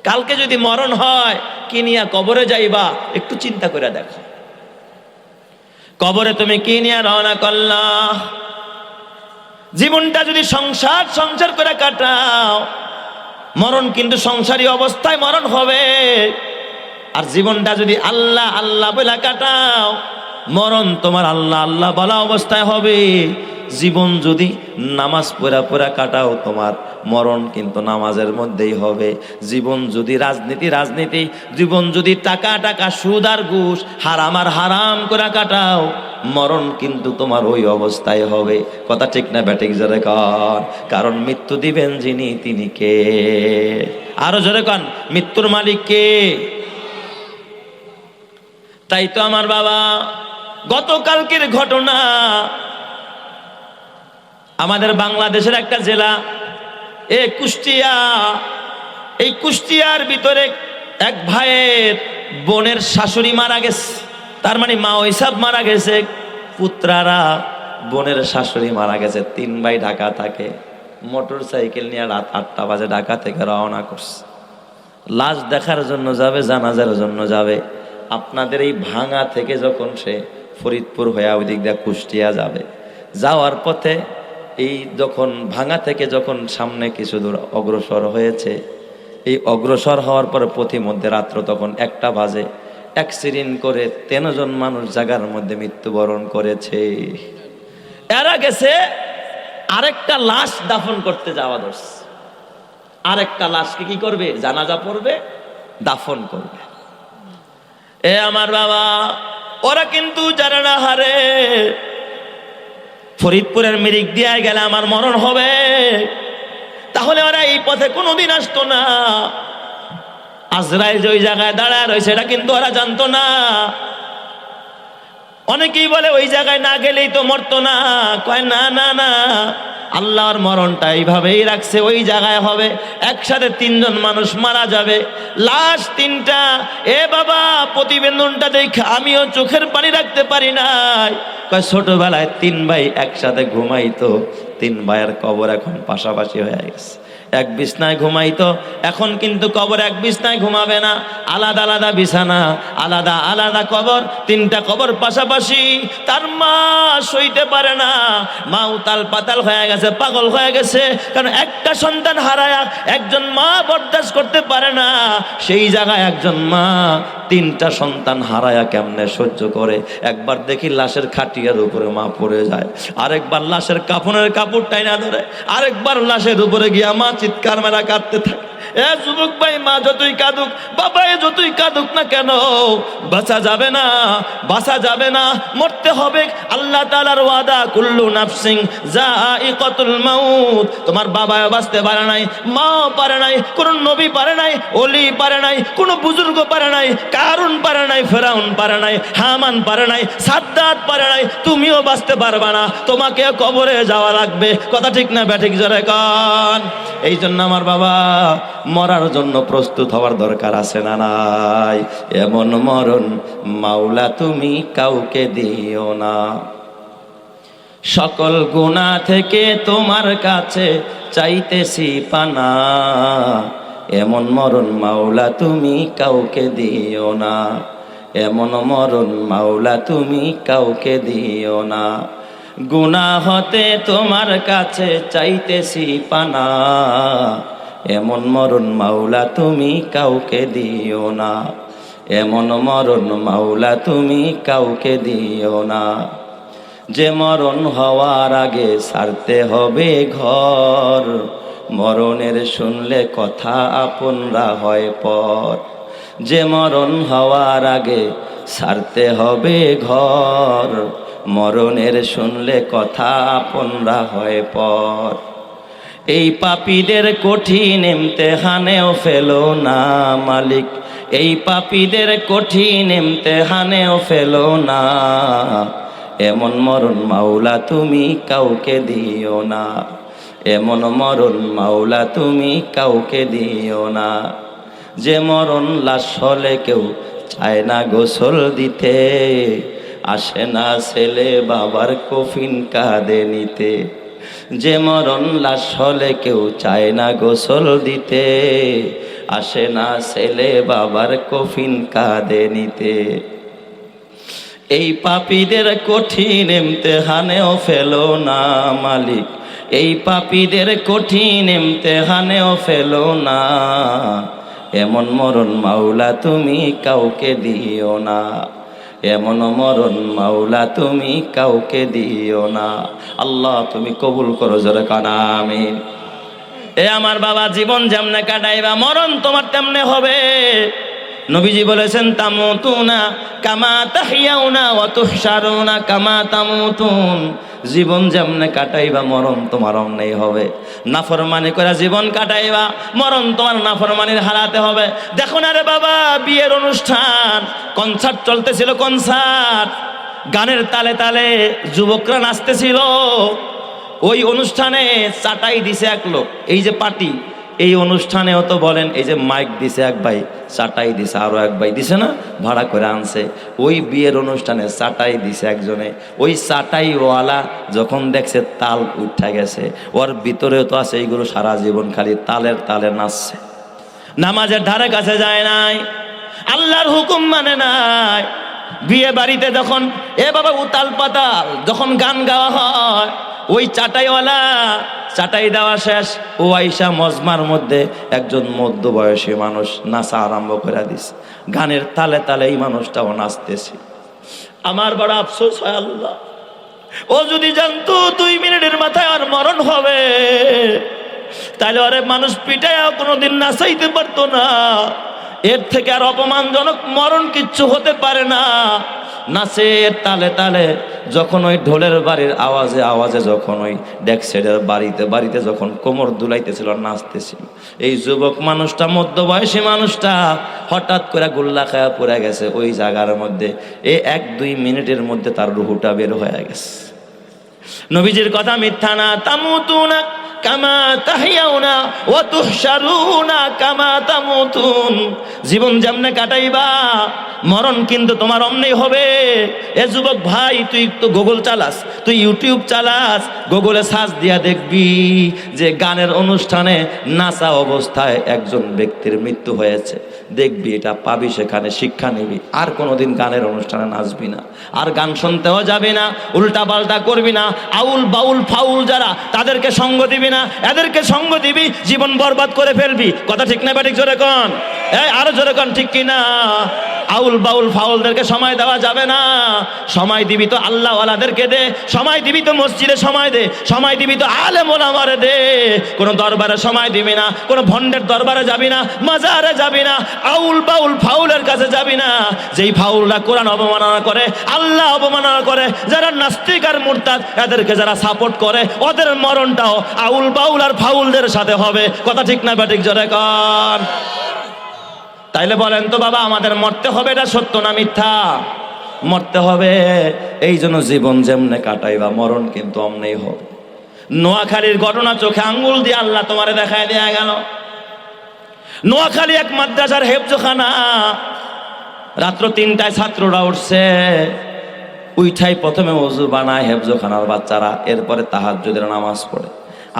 কালকে যদি মরণ হয় কি নিয়ে কবরে যাইবা একটু চিন্তা করে দেখো। কবরে তুমি কি নিয়ে রওনা করলা? জীবনটা যদি সংসার করে কাটাও, মরণ কিন্তু সংসারী অবস্থায় মরণ হবে। আর জীবনটা যদি আল্লাহ আল্লাহ বলে কাটাও, মরণ তোমার আল্লাহ আল্লাহ বলা অবস্থায় হবে। জীবন যদি নামাজ পড়া কাটাও, তোমার মরণ কিন্তু নামাজের মধ্যেই হবে। জীবন যদি রাজনীতি, জীবন যদি টাকা সুদ আর ঘুষ হারাম আর হারাম করে কাটাও, মরণ কিন্তু তোমার ওই অবস্থায় হবে। কথা ঠিক না ব্যাটিক জোরে কন। কারণ মৃত্যু দিবেন যিনি তিনি কে? আরো জোরে কন, মৃত্যুর মালিক কে? তাই তো আমার বাবা, গতকালকের ঘটনা, আমাদের বাংলাদেশের একটা জেলা কুষ্টিয়া। এই কুষ্টিয়ার ভিতরে এক ভাইয়ের বোনের শাশুড়ি মারা গেছে। তার মানে মা ওই সব মারা গেছে, পুত্রারা বোনের শাশুড়ি মারা গেছে। 3 ভাই ঢাকা থাকে, মোটর সাইকেল নিয়ে রাত 8টা বাজে ঢাকা থেকে রওনা করছে। লাশ দেখার জন্য যাবে, জানাজার জন্য যাবে। আপনাদের এই ভাঙা থেকে যখন সে ফরিদপুর হয়ে ওই দিক দিয়ে কুষ্টিয়া যাবে, যাওয়ার পথে এই যখন ভাঙা থেকে যখন সামনে কিছু দূর অগ্রসর হয়েছে, এই অগ্রসর হওয়ার পরে পথিমধ্যে রাত্র তখন 1টা বাজে, অ্যাক্সিডেন্ট করে 13 জন মানুষ জায়গার মধ্যে মৃত্যুবরণ করেছে। এরা গেছে আরেকটা লাশ দাফন করতে যাওয়া দোষ। আরেকটা লাশকে কি করবে? জানাজা পড়বে, দাফন করবে। এ আমার বাবা, ওরা কিন্তু জানে না হারে ফরিদপুরের মিরিক দিয়ে গেলে আমার মরণ হবে, তাহলে ওরা এই পথে কোনোদিন আসতো না। আজরাইল যে ওই জায়গায় দাঁড়ায় রয়েছে এটা কিন্তু ওরা জানতো না। অনেকেই বলে ওই জায়গায় না গেলেই তো মরতো না। কয় না না না, আল্লাহর মরণটা এইভাবেই রাখছে, ওই জায়গায় হবে। একসাথে 3 জন মানুষ মারা যাবে, লাশ 3টা। এ বাবা, প্রতিবেদনটা দেখে আমিও চোখের পানি রাখতে পারি নাই। কয় ছোটবেলায় 3 ভাই একসাথে ঘুমাইতো, 3 ভাইয়ের কবর এখন পাশাপাশি হয়ে গেছে। এক বিছনায় ঘুমাইতো, এখন কিন্তু কবর এক বিছনায় ঘুমাবে না, আলাদা আলাদা বিছানা, আলাদা আলাদা কবর। 3টা কবর পাশাপাশি। তার মা সইতে পারে না, মা উতাল পাতাল হয়ে গেছে, পাগল হয়ে গেছে। কারণ একটা সন্তান হারায়া একজন মা বরদাস্ত করতে পারে না, সেই জায়গায় একজন মা 3টা সন্তান হারায়া কেমনে সহ্য করে? একবার দেখি লাশের খাটিয়ার উপরে মা পড়ে যায়, আরেকবার লাশের কাফনের কাপড় টাইনা ধরে, আরেকবার লাশের উপরে গিয়া মা চিৎকার মেরা কাঁদতে থাকে। এ যুবক ভাই, মা যতই কাঁদুক, বাবা যতই কাঁদুক না কেন, বাঁচা যাবে না, বাঁচা যাবে না, মরতে হবে। আল্লাহ তাআলার ওয়াদা, কুল্লু নাফসিন যায়িকাতুল মাউত। তোমার বাবাও বাঁচতে পারে নাই, মাও পারে নাই, কোন নবী পারে নাই, ওলি পারে নাই, কোন বুজুর্গ পারে নাই, কারুন পারে নাই, ফেরাউন পারে নাই, হামান পারে নাই, সাদ্দাত পারে নাই। তুমিও বাঁচতে পারবা না, তোমাকে কবরে যাওয়া লাগবে। কথা ঠিক না ব্যাঠিক জোরে কন। এই জন্য আমার বাবা, মরার জন্য প্রস্তুত হওয়ার দরকার আছে না নাই? এমন মরণ মাওলা তুমি কাউকে দিও না। সকল গুনাহ থেকে তোমার কাছে চাইতেছি পানা, এমন মরণ মাওলা তুমি কাউকে দিও না। এমন মরণ মাওলা তুমি কাউকে দিও না। গুনাহ হতে তোমার কাছে চাইতেছি পানা, এমন মরণ মাওলা তুমি কাউকে দিও না। এমন মরণ মাওলা তুমি কাউকে দিও না। যে মরণ হওয়ার আগে ছাড়তে হবে ঘর, মরণের শুনলে কথা আপনরা হয় পর। যে মরণ হওয়ার আগে ছাড়তে হবে ঘর, মরণের শুনলে কথা আপনরা হয় পর। এই পাপীদের কঠিন ইমতিহানেও ফেলো না মালিক, এই পাপীদের কঠিন ইমতিহানেও ফেলো না। এমন মরণ মাওলা তুমি কাউকে দিও না। এমন মরণ মাওলা তুমি কাউকে দিও না। যে মরণ লাশ হলে কেউ চায় না গোসল দিতে, আসে না ছেলে বাবার কফিন কাঁধে নিতে। যে মরণ লাশ হলে কেউ চায় না গোসল দিতে, আসে না ছেলে বাবার কফিন কাঁধে নিতে। এই পাপীদের কঠিন ইমতিহানেও ফেলো না মালিক, এই পাপীদের কঠিন ইমতিহানেও ফেলো না, এমন মরণ মাওলা তুমি কাউকে দিও না, এমন মরণ মাওলা তুমি কাউকে দিও না। আল্লাহ তুমি কবুল করো, জোরে কানা আমিন। এ আমার বাবা, জীবন যেমনে কাটাইবা মরণ তোমার তেমনে হবে। নবীজি বলেছেন, তামুতুনা কামা তাহিয়াউনা ওয়া তুহশারুনা কামা তামুতুন। জীবন যেমনে কাটাইবা মরণ তোমার অমনেই হবে। নাফরমানি করে জীবন কাটাইবা, মরণ তোমার নাফরমানির হারাতে হবে। দেখো না রে বাবা, বিয়ের অনুষ্ঠান, কনসার্ট চলতেছিল, কনসার্ট, গানের তালে তালে যুবকরা নাচতেছিল। ওই অনুষ্ঠানে চাটাই দিছে এক লোক, এই যে পার্টি, এই অনুষ্ঠানেও তো বলেন এই যে মাইক দিছে এক ভাই, চাটাই দিছে আরো এক ভাই দিছে না, ভাড়া করে আনছে। ওই বিয়ের অনুষ্ঠানে চাটাই দিছে একজনে। ওই চাটাইওয়ালা যখন দেখছে তাল উঠা গেছে, ওর ভিতরেও তো আছে এইগুলো, সারা জীবন খালি তালের তালে নাচছে, নামাজের ধারে কাছে যায় নাই, আল্লাহর হুকুম মানে নাই। বিয়ে বাড়িতে যখন এ বাবা উতাল পাতাল যখন গান গাওয়া হয়, ওই চাটাইওয়ালা চাটাই দেওয়া শেষ, ও আইসা মজমার মধ্যে একজন মধ্যবয়সী মানুষ নাচা আরম্ভ করে দিছে, গানের তালে তালে এই মানুষটাও নাচতেছে। আমার বড় আফসোস হয়, আল্লাহ ও যদি জানতো 2 মিনিটের মাথায় আর মরণ হবে, তাহলে আরে মানুষ পিটায় কোনোদিন নাচাইতে পারতো না। এর থেকে আর অপমানজনক মরণ কিচ্ছু হতে পারে না। নাচের তালে তালে যখন ওই ঢোলের বাড়ির আওয়াজে আওয়াজে যখন ওই ডেকসেডের বাড়িতে বাড়িতে যখন কোমর দুলাইতেছিল, নাচতেছিল, এই যুবক মানুষটা, মধ্যবয়সী মানুষটা হঠাৎ করে গুল্লা খায়া পড়ে গেছে ওই জায়গার মধ্যে। এই 1-2 মিনিটের মধ্যে তার রুহুটা বের হয়ে গেছে। নবীজির কথা মিথ্যা না, তামুতুনা কামা তাহিয়াউনা ওয়া তুহশারুনা কামা তামুতুন। জীবন যেমনে কাটাইবা মরণ কিন্তু তোমার অমনেই হবে। এ যুবক ভাই, তুই তো গুগল চালাস, তুই ইউটিউব চালাস, গুগলে সার্চ দিয়া দেখবি যে গানের অনুষ্ঠানে নাচা অবস্থায় একজন ব্যক্তির মৃত্যু হয়েছে, দেখবি, এটা পাবি, সেখানে শিক্ষা নিবি। আর কোনোদিন গানের অনুষ্ঠানে নাচবি না, আর গান শুনতেও যাবি না, উল্টা পাল্টা করবি না। আউল বাউল ফাউল যারা, তাদেরকে সঙ্গ দিবি না, এদেরকে সঙ্গ দিবি জীবন বরবাদ করে ফেলবি। কথা ঠিক না ঠিক? জোরে কন, আরো জোরে কন, ঠিক কিনা? আউল বাউল ফাউলদেরকে সময় দেওয়া যাবে না। সময় দিবি তো আল্লাহ ওয়ালাদেরকে দে, সময় দিবি তো মসজিদে সময় দে, সময় দিবি তো আলেম ওলামারে দে। কোনো দরবারে সময় দিবি না, কোনো ভণ্ডের দরবারে যাবি না, মাজারে যাবি না, আউল বাউল ফাউলের কাছে যাবি না। যেই ফাউলরা কোরআন অবমাননা করে, আল্লাহ অবমাননা করে, যারা নাস্তিক আর মুরতাদ, এদেরকে যারা সাপোর্ট করে, ওদের মরণটাও আউল বাউল আর ফাউলদের সাথে হবে। কথা ঠিক না ঠিক? জোরে কন। তাইলে বলেন তো বাবা, আমাদের মরতে হবে, এটা সত্য না মিথ্যা? মরতে হবে। এই জন্য জীবন যেমনে কাটাইবা মরণ কিন্তু অমনেই হবে। নোয়াখালীর ঘটনা চোখে আঙ্গুল দিয়ে আল্লাহ তোমারে দেখায় দেয়া গেল। নোয়াখালী এক মাদ্রাসার হেফজখানা, রাত্র 3টায় ছাত্ররা উঠছে, উইঠাই প্রথমে ওযু বানায় হেফজখানার বাচ্চারা, এরপরে তাহাজ্জুদের নামাজ পড়ে।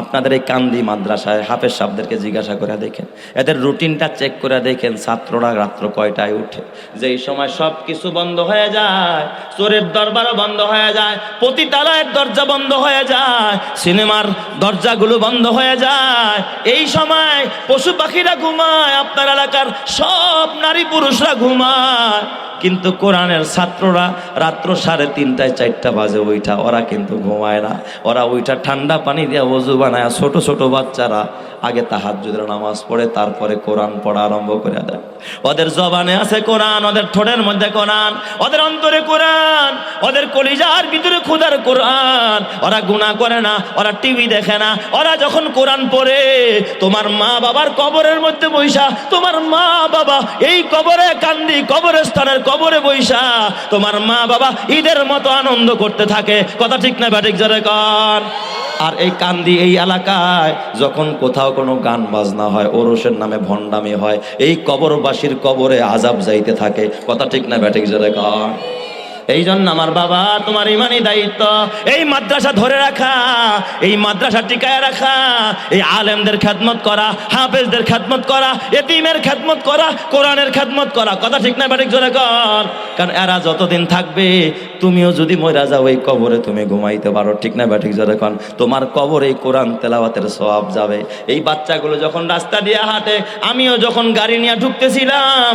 আপনাদের এই কান্দি মাদ্রাসায় হাফেজ সাহেবদেরকে জিজ্ঞাসা করে দেখেন, এদের রুটিনটা চেক করে দেখেন, ছাত্ররা রাত্র কয়টায় উঠে। যেই সময় সব কিছু বন্ধ হয়ে যায়, চোরের দরবারও বন্ধ হয়ে যায়, পতিতালয়ের দরজা বন্ধ হয়ে যায়, সিনেমার দরজাগুলো বন্ধ হয়ে যায়, এই সময় পশু পাখিরা ঘুমায়, আপনার এলাকার সব নারী পুরুষরা ঘুমায়, কিন্তু কোরআনের ছাত্ররা রাত্র 3:30 4টা বাজে ওইটা, ওরা কিন্তু ঘুমায় না। ওরা ওইটা ঠান্ডা পানি দিয়ে ওযু বানায়, ছোট ছোট বাচ্চারা আগে তাহাজ্জুদের নামাজ পড়ে, তারপরে কোরআন পড়া আরম্ভ করে দেয়। ওদের জবানে আছে কোরআন, ওদের ঠোঁটের মধ্যে কোরআন, ওদের অন্তরে কোরআন, ওদের কলিজার ভিতরে খোদার কোরআন। ওরা গুনাহ করে না, ওরা টিভি দেখে না। ওরা যখন কোরআন পড়ে, তোমার মা বাবার কবরের মধ্যে বইসা, তোমার মা বাবা এই কবরে কান্দি, কবরস্থানের কবরে বইসা তোমার মা বাবা ঈদের মতো আনন্দ করতে থাকে। কথা ঠিক না ঠিক? জোরে কর। আর এই কান্দি এই এলাকায় যখন কোথাও কোনো গান বাজনা হয়, ওরসের নামে ভণ্ডামি হয়, এই কবরবাসীর কবরে আযাব যাইতে থাকে। কথা ঠিক না ঠিক? জোরে কর। এই জন্য আমার বাবা, তোমার ইমানি দায়িত্ব এই মাদ্রাসা ধরে রাখা, এই মাদ্রাসা টিকায় রাখা, এই আলেমদের খেদমত করা, হাফেজদের খেদমত করা, এতিমের খেদমত করা, কোরআনের খেদমত করা। কথা ঠিক না ব্যাটিক জোরে কর। কারণ এরা যতদিন থাকবে, তুমিও যদি মইরা যাও এই কবরে তুমি ঘুমাইতে পারো, ঠিক না ব্যাটিক জোরে কর। তোমার কবরে এই কোরআন তেলাওয়াতের সওয়াব যাবে। এই বাচ্চাগুলো যখন রাস্তা দিয়ে হাঁটে, আমিও যখন গাড়ি নিয়ে ঢুকতেছিলাম,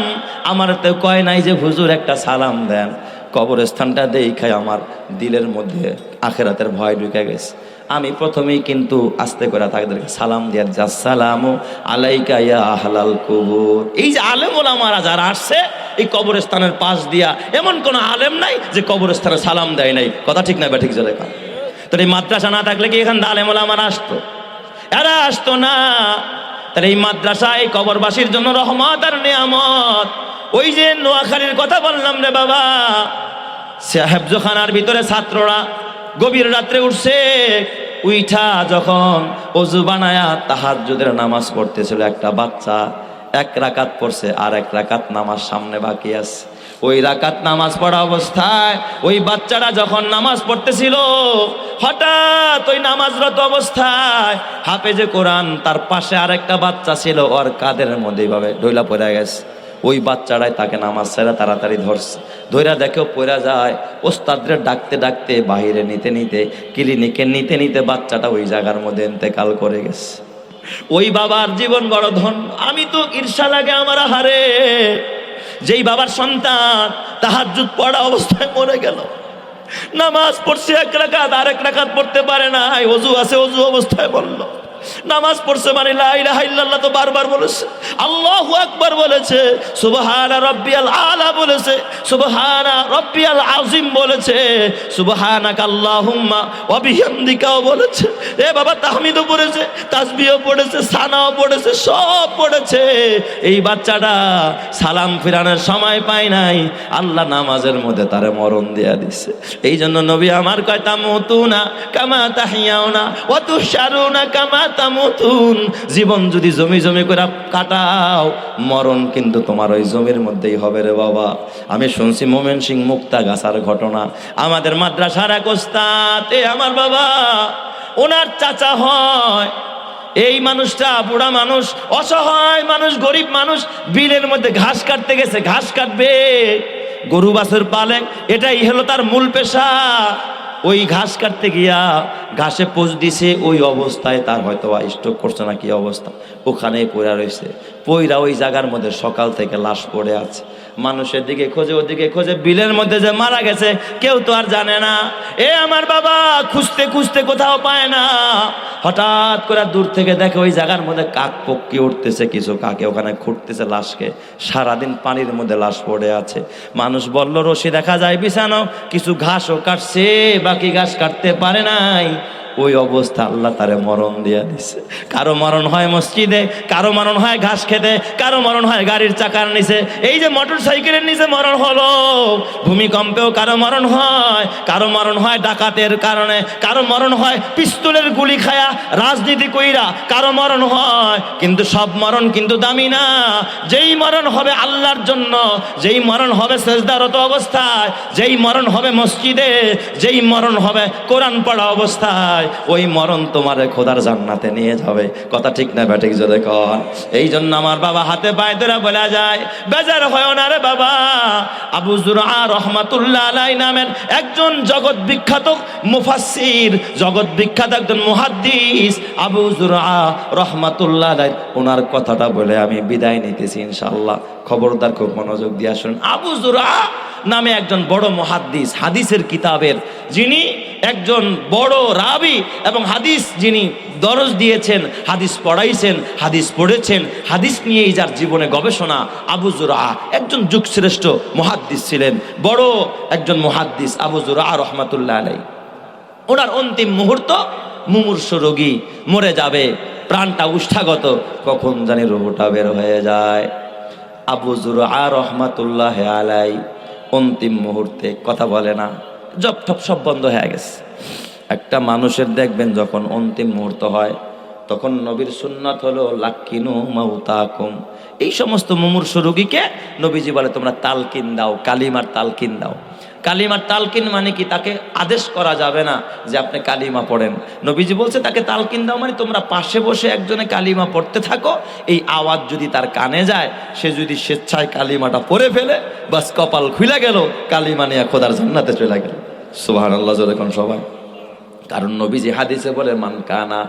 আমার তো কয় নাই যে হুজুর একটা সালাম দেন। কবরস্থানটা দেখাই আমার দিলের মধ্যে আখেরাতের ভয় ঢুকে গেছে। আমি প্রথমেই কিন্তু আস্তে করে তাদেরকে সালাম দিয়ে আসসালামু আলাইকা ইয়া আহলাল কুবুর। এই যে আলেম ওলামারা যারা আসছে এই কবরস্থানের পাশ দিয়া, এমন কোনো আলেম নাই যে কবরস্থানে সালাম দেয় নাই। কথা ঠিক না ব্যাঠিক জোরে কর। তো এই মাদ্রাসা না থাকলে কি এখানে আলেম ওলামারা আসতো? এরা আসতো না। তাহলে এই মাদ্রাসা এই কবরবাসীর জন্য রহমত আর নিয়ামত। ওই যে নোয়াখালীর কথা বললাম রে বাবা, হেফজখানার ভিতরে ছাত্ররা গভীর রাত্রে উঠছে, উইঠা যখন ওযু বানায়া তাহাজ্জুদের নামাজ পড়তেছিল, একটা বাচ্চা এক রাকাত পড়ছে, আর এক রাকাত নামাজ সামনে বাকি আছে। ওই রাকাত নামাজ পড়া অবস্থায় ওই বাচ্চাটা যখন নামাজ পড়তেছিল, হঠাৎ ওই নামাজরত অবস্থায় হাফেজে কোরআন তার পাশে আরেকটা বাচ্চা ছিল, ওর কাদের মধ্যে এইভাবে ঢইলা পড়ে গেছে। ওই বাচ্চাটাই তাকে নামাজ ছেড়ে তাড়াতাড়ি ধরছে, ধইরা দেখেও পড়া যায়। ওস্তাদরে ডাকতে ডাকতে বাহিরে নিতে নিতে ক্লিনিকে নিতে নিতে বাচ্চাটা ওই জায়গার মধ্যে ইন্তেকাল করে গেছে। ওই বাবার জীবন বড় ধন। আমি তো ঈর্ষা লাগে আমার হারে, যেই বাবার সন্তান তাহাজ্জুদ পড়া অবস্থায় মরে গেল। নামাজ পড়ছে এক রাকাত, আরেক রাকাত পড়তে পারে না, ওযু আছে ওযু অবস্থায় বলল। নামাজ পড়ছে মানে লা ইলাহা ইল্লাল্লাহ তো বারবার বলেছে, আল্লাহু আকবার বলেছে, সুবহানা রাব্বিয়াল আলা বলেছে, সুবহানা রাব্বিয়াল আযীম বলেছে, সুবহানাকা আল্লাহুম্মা ওয়া বিহামদিকাও বলেছে। এ বাবা তাহমিদও পড়েছে, তাসবিহও পড়েছে, সানাও পড়েছে, সব পড়েছে। এই বাচ্চাটা সালাম ফিরানোর সময় পায় নাই, আল্লাহ নামাজের মধ্যে তারে মরণ দিয়া দিছে। এই জন্য নবী আমার কয় তামুতুনা কামা তাহিয়াউনা ওয়া তুশারুনা কামা তামুতুন। জীবন যদি জমি জমি করে কাটাও, মরণ কিন্তু তোমার ওই জমির মধ্যেই হবে রে বাবা। আমি শুনছি ময়মনসিংহ মুক্তাগাছার ঘটনা। আমাদের মাদ্রাসার এক ওস্তাদ, আমার বাবা ওনার চাচা হয়। এই মানুষটা বুড়া মানুষ, অসহায় মানুষ, গরিব মানুষ, বিলের মধ্যে ঘাস কাটতে গেছে। ঘাস কাটবে, গরু বাছুর পালে, এটাই হলো তার মূল পেশা। ওই ঘাস কাটতে গিয়া ঘাসে পোষ দিছে, ওই অবস্থায় তার হয়তো স্ট্রোক করছে না কি অবস্থা, ওখানেই পড়ে রয়েছে। পইরা ওই জায়গার মধ্যে সকাল থেকে লাশ পড়ে আছে। মানুষের দিকে খোঁজে, ওদিকে খোঁজে, বিলের মধ্যে যে মারা গেছে কেউ তো আর জানে না। এ আমার বাবা খুঁজতে খুঁজতে কোথাও পায় না। হঠাৎ করে দূর থেকে দেখে ওই জায়গার মধ্যে কাক পক্ষী উঠতেছে, কিছু কাকে ওখানে খুঁড়তেছে লাশকে। সারাদিন পানির মধ্যে লাশ পড়ে আছে। মানুষ বলল রশি দেখা যায় বিছানো, কিছু ঘাসও কাটছে, বাকি ঘাস কাটতে পারে নাই। ওই অবস্থা আল্লাহ তারে মরণ দিয়া দিছে। কারো মরণ হয় মসজিদে, কারো মরণ হয় ঘাস খেতে, কারো মরণ হয় গাড়ির চাকার নিচে। এই যে মোটর সাইকেলের নিচে মরণ হলো, ভূমিকম্পেও কারো মরণ হয়, কারো মরণ হয় ডাকাতের কারণে, কারো মরণ হয় পিস্তলের গুলি খায়া রাজনীতি কইরা, কারো মরণ হয়। কিন্তু সব মরণ কিন্তু দামি না। যেই মরণ হবে আল্লাহর জন্য, যেই মরণ হবে সেজদারত অবস্থায়, যেই মরণ হবে মসজিদে, যেই মরণ হবে কোরআন পড়া অবস্থায়, ওই মরণ তোমারে খোদার জান্নাতে নিয়ে যাবে। কথা ঠিক না ব্যাটিক জোরে কর। এই জন্য আমার বাবা হাতে পায়ে ধরে বলা যায়, বেজার হয় না রে বাবা। আবু যুরআ রহমাতুল্লাহ আলাইহি নামের একজন জগৎ বিখ্যাত মুফাসসির, জগৎ বিখ্যাত একজন মুহাদ্দিস আবু যুরআ রহমাতুল্লাহ আলাইহি, ওনার কথাটা বলে আমি বিদায় নিতেছি ইনশাআল্লাহ। খবরদার খুব মনোযোগ দিয়ে শুনুন। আবু যুরআ নামে একজন বড় মুহাদ্দিস, হাদিসের কিতাবের যিনি একজন বড় রাবি এবং হাদিস যিনি দরজ দিয়েছেন, হাদিস পড়াইছেন, হাদিস পড়েছেন, হাদিস নিয়েই যার জীবনে গবেষণা, আবু যুরআ একজন যুগশ্রেষ্ঠ মুহাদ্দিস ছিলেন, বড় একজন মুহাদ্দিস আবু যুরআ রহমাতুল্লাহ আলাইহি। ওনার অন্তিম মুহূর্ত, মুমূর্ষু রোগী, মরে যাবে, প্রাণটা উষ্ঠাগত, কখন জানি রুহটা বের হয়ে যায়। আবু যুরআ রহমাতুল্লাহ আলাইহি অন্তিম মুহূর্তে কথা বলে না, জপ টপ সব বন্ধ হয়ে গেছে। একটা মানুষের দেখবেন যখন অন্তিম মুহূর্ত হয়, তখন নবীর সুন্নাত হলো লাক্কিনু মাউতাকুম। এই সমস্ত মুমূর্ষু রোগীকে নবীজি বলে তোমরা তালকিন দাও, কালিমার তালকিন দাও। কালিমার তালকিন মানে কি? তাকে আদেশ করা যাবে না যে আপনি কালিমা পড়েন। নবীজি বলছে তাকে তালকিন দাও মানে তোমরা পাশে বসে একজনে কালিমা পড়তে থাকো, এই আওয়াজ যদি তার কানে যায়, সে যদি স্বেচ্ছায় কালিমাটা পড়ে ফেলে, বাস কপাল খুলে গেল, কালিমা নিয়ে খোদার জান্নাতে চলে গেল। সুবহানাল্লাহ যখন সবাই। কারণ নবীজি হাদিসে বলে, মান কানা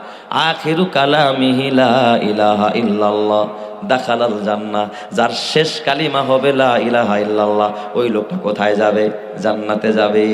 আখিরু কালামিহি লা ইলাহা ইল্লাল্লাহ দাখালাল জান্নাহ। যার শেষ কালিমা হবে লা ইলাহা ইল্লাল্লাহ, ওই লোকটা কোথায় যাবে? জান্নাতে যাবে।